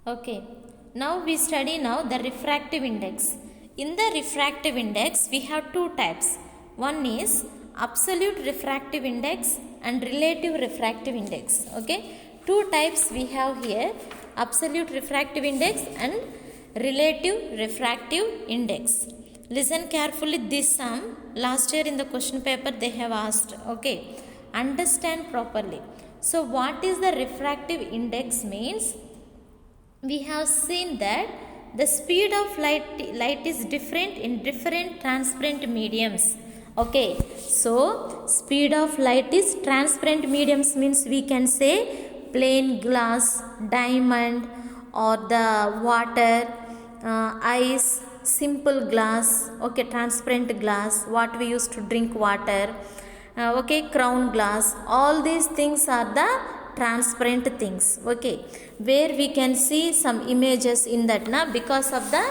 Okay, now we study now the refractive index. In the refractive index, we have two types. One is absolute refractive index and relative refractive index. Okay, two types we have here: absolute refractive index and relative refractive index. Listen carefully. This sum last year in the question paper they have asked. Okay, understand properly. So, what is the refractive index means? We have seen that the speed of light is different in different transparent mediums. Okay, so speed of light is transparent mediums means we can say plain glass, diamond, or the water, ice, simple glass, okay, transparent glass, what we use to drink water, okay, crown glass. All these things are the transparent things, okay, where we can see some images in that because of the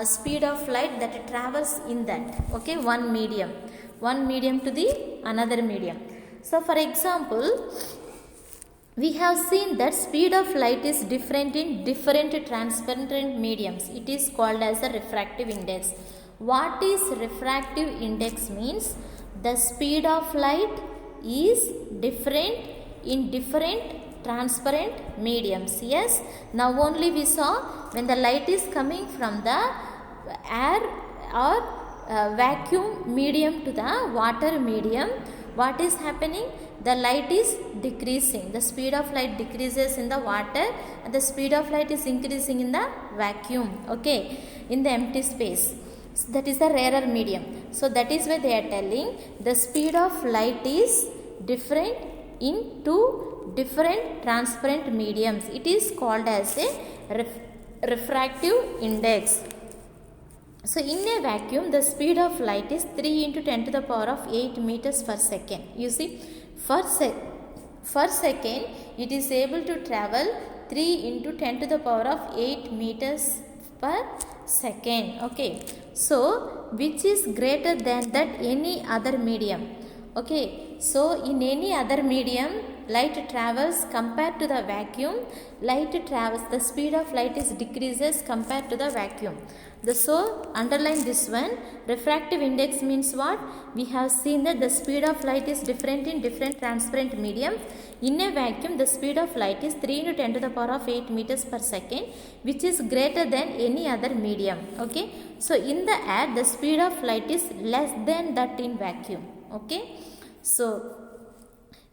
speed of light that travels in that, okay, one medium to the another medium. So for example, we have seen that speed of light is different in different transparent mediums. It is called as a refractive index. What is refractive index means? The speed of light is different in different transparent mediums. Yes, now only we saw when the light is coming from the air or vacuum medium to the water medium, what is happening? The light is decreasing. The speed of light decreases in the water and the speed of light is increasing in the vacuum, okay, in the empty space. So that is the rarer medium. So that is why they are telling the speed of light is different in two different transparent mediums. It is called as a refractive index. So in a vacuum, the speed of light is 3 into 10 to the power of 8 meters per second. You see, for second, it is able to travel 3 into 10 to the power of 8 meters per second. Okay, so which is greater than that any other medium? Okay, so in any other medium, light travels compared to the vacuum, the speed of light is decreases compared to the vacuum. So underline this one. Refractive index means what? We have seen that the speed of light is different in different transparent mediums. In a vacuum, the speed of light is 3 into 10 to the power of 8 meters per second, which is greater than any other medium. Okay, so in the air, the speed of light is less than that in vacuum. Okay, so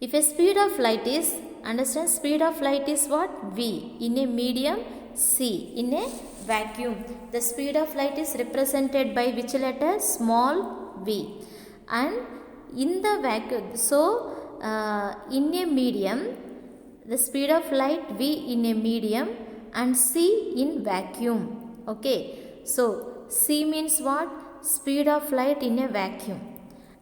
if a speed of light is, understand, speed of light is what? V. In a medium, C. In a vacuum, the speed of light is represented by which letter? Small v. And in the vacuum, so in a medium, the speed of light V in a medium and C in vacuum. Okay, so C means what? Speed of light in a vacuum,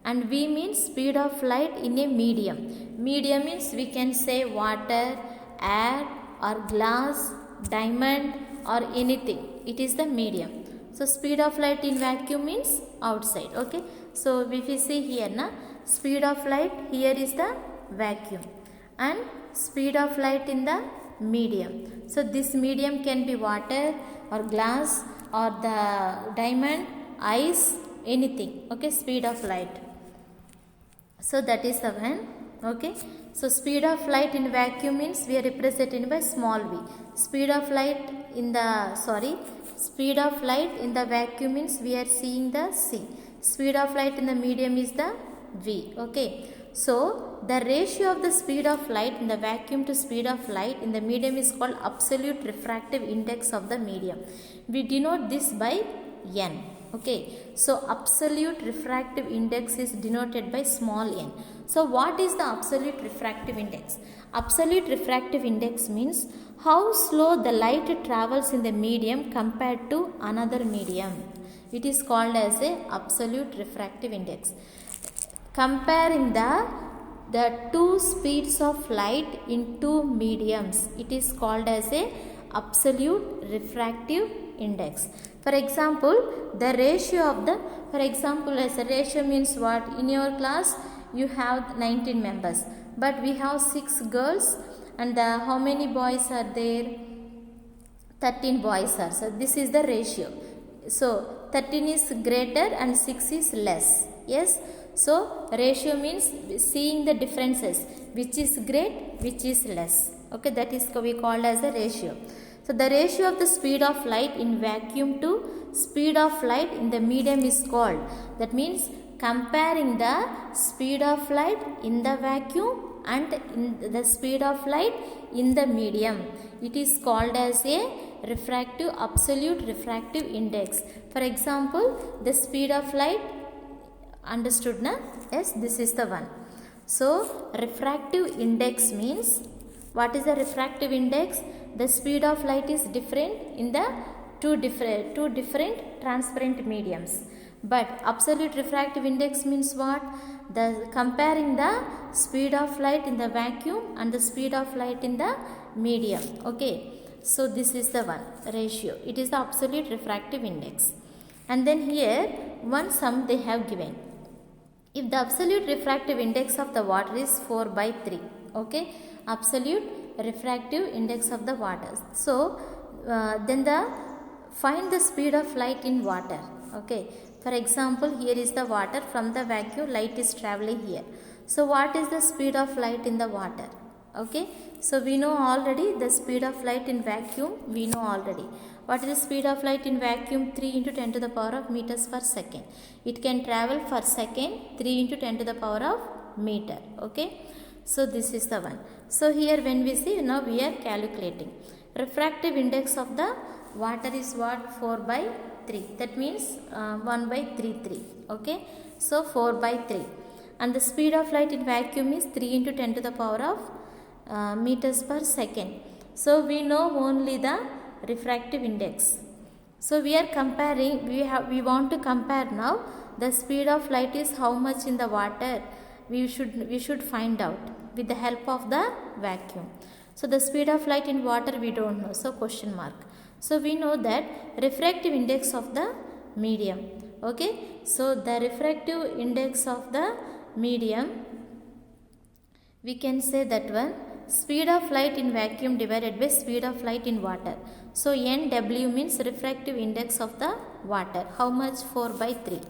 and V means speed of light in a medium. Medium means we can say water, air, or glass, diamond, or anything. It is the medium. So speed of light in vacuum means outside. Okay, so if we see here na, speed of light here is the vacuum and speed of light in the medium. So this medium can be water or glass or the diamond, ice, anything. Okay, speed of light. So that is the one. Okay, so speed of light in vacuum means we are represented by small v. Speed of light in the vacuum means we are seeing the C. Speed of light in the medium is the V. Okay, so the ratio of the speed of light in the vacuum to speed of light in the medium is called absolute refractive index of the medium. We denote this by N. Okay, so absolute refractive index is denoted by small n. So what is the absolute refractive index? Absolute refractive index means how slow the light travels in the medium compared to another medium. It is called as a absolute refractive index. Comparing the two speeds of light in two mediums, it is called as a absolute refractive index. For example, the ratio of the, as a ratio means what? In your class, you have 19 members, but we have 6 girls and how many boys are there? 13 boys are. So this is the ratio. So 13 is greater and 6 is less. Yes. So ratio means seeing the differences, which is great, which is less. Okay, that is we called as a ratio. So the ratio of the speed of light in vacuum to speed of light in the medium is called. That means comparing the speed of light in the vacuum and in the speed of light in the medium, it is called as a absolute refractive index. For example, the speed of light, understood na? Yes, this is the one. So refractive index means, what is the refractive index? The speed of light is different in the two different transparent mediums. But absolute refractive index means what? The comparing the speed of light in the vacuum and the speed of light in the medium. Okay, so this is the one ratio. It is the absolute refractive index. And then here one sum they have given. If the absolute refractive index of the water is 4/3, okay, absolute refractive index of the water. So then find the speed of light in water. Okay, for example, here is the water. From the vacuum, light is traveling here. So what is the speed of light in the water? Okay, so we know already the speed of light in vacuum, we know already. What is the speed of light in vacuum? 3 into 10 to the power of meters per second. It can travel for second 3 into 10 to the power of meter. Okay, so this is the one. So here when we see, now we are calculating. Refractive index of the water is what? 4/3. That means 1/33. Okay, so 4/3. And the speed of light in vacuum is 3 into 10 to the power of meters per second. So we know only the refractive index. So we are comparing, we want to compare now the speed of light is how much in the water. We should find out with the help of the vacuum. So the speed of light in water we don't know, so question mark. So we know that refractive index of the medium. Okay, so the refractive index of the medium, we can say that one, speed of light in vacuum divided by speed of light in water. So NW means refractive index of the water. How much? 4/3.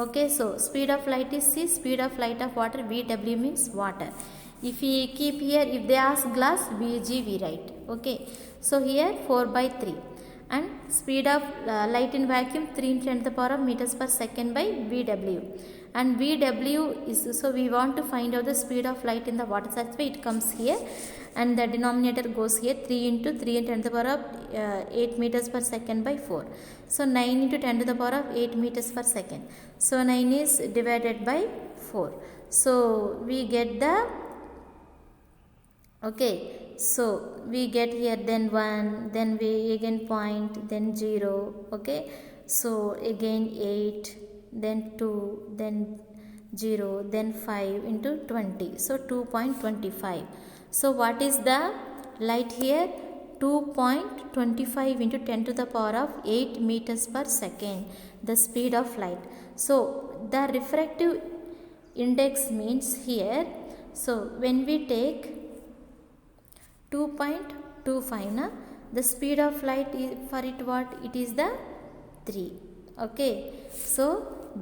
Okay, so speed of light is C, speed of light of water, VW means water. If we keep here, if they ask glass, VG we write. Okay, so here 4/3. And speed of light in vacuum 3 into 10 to the power of meters per second by VW. And VW is, so we want to find out the speed of light in the water. That's why it comes here, and the denominator goes here, 3 into 3 into 10 to the power of 8 meters per second by 4. So 9 into 10 to the power of 8 meters per second. So 9 is divided by 4. So we get the, okay, so we get here, then 1, then we again point, then 0. Okay, so again 8, then 2, then 0, then 5 into 20. So 2.25. So what is the light here? 2.25 into 10 to the power of 8 meters per second, the speed of light. So the refractive index means here, so when we take 2.25 na, the speed of light is, for it what? It is the 3. Okay, so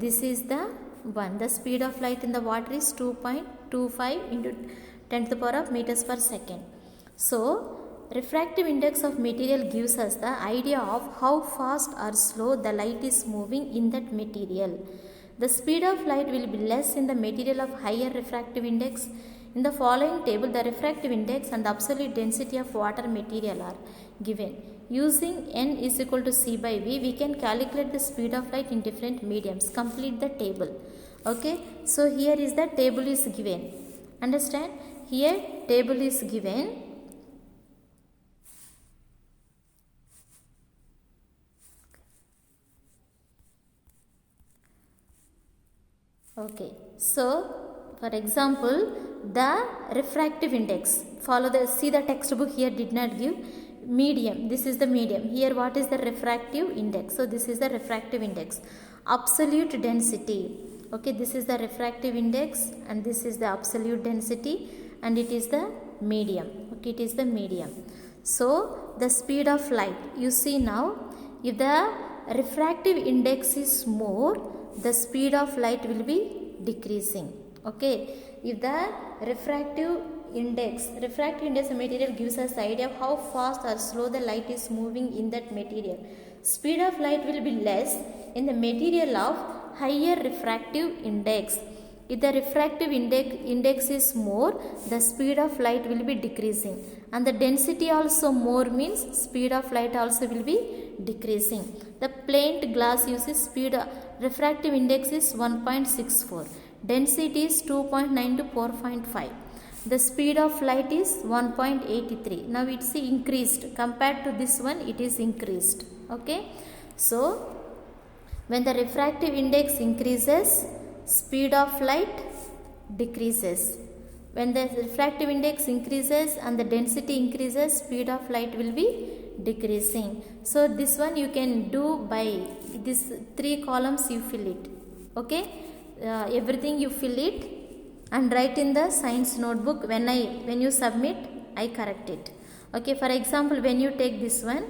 this is the one. The speed of light in the water is 2.25 into 10 to the power of meters per second. So refractive index of material gives us the idea of how fast or slow the light is moving in that material. The speed of light will be less in the material of higher refractive index. In the following table, the refractive index and the absolute density of water material are given. Using n is equal to c by v, we can calculate the speed of light in different mediums. Complete the table. Okay, so here is the table is given. Understand? Here table is given. Okay, so for example, the refractive index, follow the, see the textbook here did not give medium. This is the medium. Here what is the refractive index? So this is the refractive index. Absolute density. Okay, this is the refractive index and this is the absolute density, and it is the medium. Okay, it is the medium. So the speed of light. You see now, if the refractive index is more, the speed of light will be decreasing. Okay, if the refractive index of material gives us the idea of how fast or slow the light is moving in that material. Speed of light will be less in the material of higher refractive index. If the refractive index is more, the speed of light will be decreasing, and the density also more means speed of light also will be decreasing. The plain glass uses refractive index is 1.64, density is 2.9 to 4.5. The speed of light is 1.83. Now it's increased compared to this one, it is increased. Okay, so when the refractive index increases, speed of light decreases. When the refractive index increases and the density increases, speed of light will be decreasing. So this one you can do by this 3 columns, you fill it. Okay, everything you fill it and write in the science notebook. When you submit, I correct it. Okay, for example, when you take this one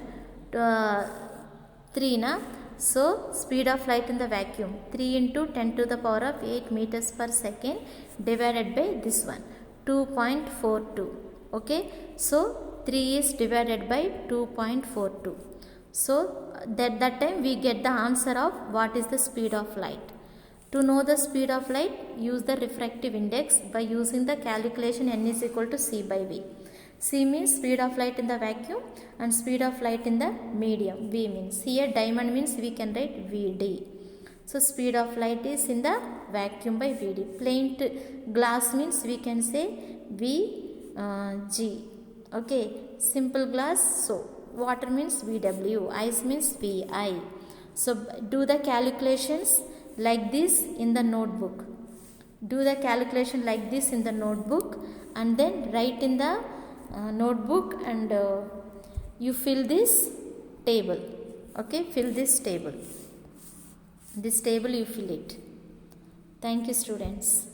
3 na, so speed of light in the vacuum 3 into 10 to the power of 8 meters per second divided by this one 2.42. Okay, so 3 is divided by 2.42. So that time we get the answer of what is the speed of light. To know the speed of light, use the refractive index by using the calculation n is equal to c by v. C means speed of light in the vacuum and speed of light in the medium. V means, here diamond means we can write Vd. So speed of light is in the vacuum by Vd. Plain glass means we can say Vg. Okay, simple glass, so water means Vw, ice means Vi. So do the calculations like this in the notebook. Do the calculation like this in the notebook and then write in the notebook, and you fill this table. Okay, fill this table. This table you fill it. Thank you, students.